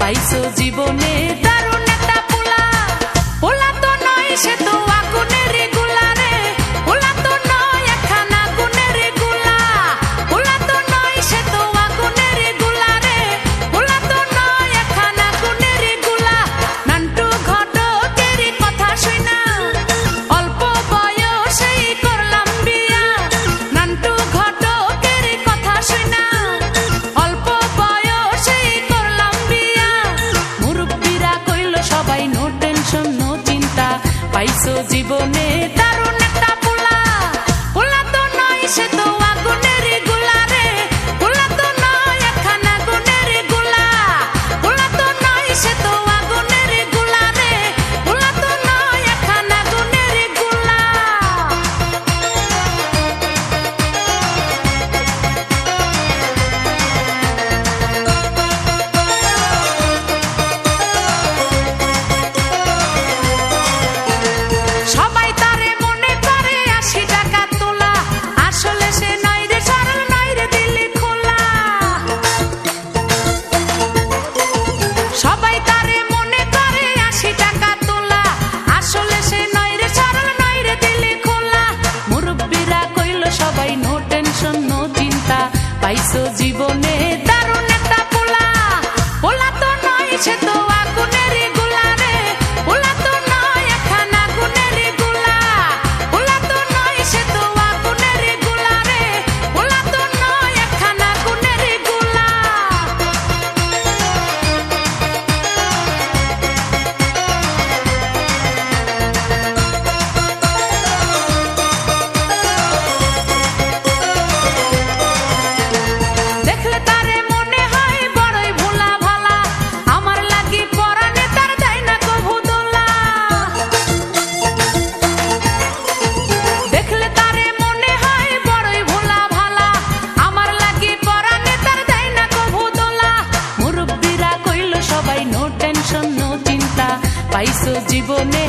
পাইছো জীবনে দারুণ একটা পোলা। পোলা তো নয় সে তো আগুনের গোলা রে, পোলা তো নয় একখানা গুণের গোলা। পোলা তো নয় সে তো আগুনের গোলা রে, পোলা তো নয় একখানা গুণের গোলা। নান্টু ঘটকের কথা শুনা অল্প বয়সেই করলাম বিয়া। নান্টু ঘটকের কথা শুনা অল্প বয়সেই করলাম বিয়া। মুরব্বিরা কইল সবাই নো টেনশন নো চিন্তা, পাইছো জীবনে দারুণ একটা পোলা। পোলা তো নয় সে তো আগুনের গোলা রে, পোলা তো নয় একখানা গুণের গোলা। পোলা তো নয় সে তো আগুনের গোলা রে, পোলা তো নয় একখানা গুণের গোলা। সবাই তারে মনে করে 80 টাকা তোলা, আসলে সে নয় রে সরল নয় রে দিলে খোলা। সবাই তারে মনে করে 80 টাকা তোলা, আসলে সে নয় রে সরল নয় রে দিলে খোলা। মুরব্বিরা কইল সবাই নো টেনশন নো চিন্তা, পাইছো জীবনে দারুণ একটা পোলা। পোলা তো নয় সে তো আগুনের গোলা রে, পোলা তো নয় একখানা গুণের গোলা। পোলা তো নয় সে তো আগুনের গোলা রে, পোলা তো নয় একখানা গুণের গোলা। দেখলে তারে মনে হয় বড়ই ভোলা ভালা, আমার লাগি পরানে তার দেয় না কভু দোলা। দেখলে তারে মনে হয় বড়ই ভোলা ভালা, আমার লাগি পরানে তার দেয় না কভু দোলা। মুরব্বিরা কইল সবাই নো টেনশন নো চিন্তা, পাইছো জীবনে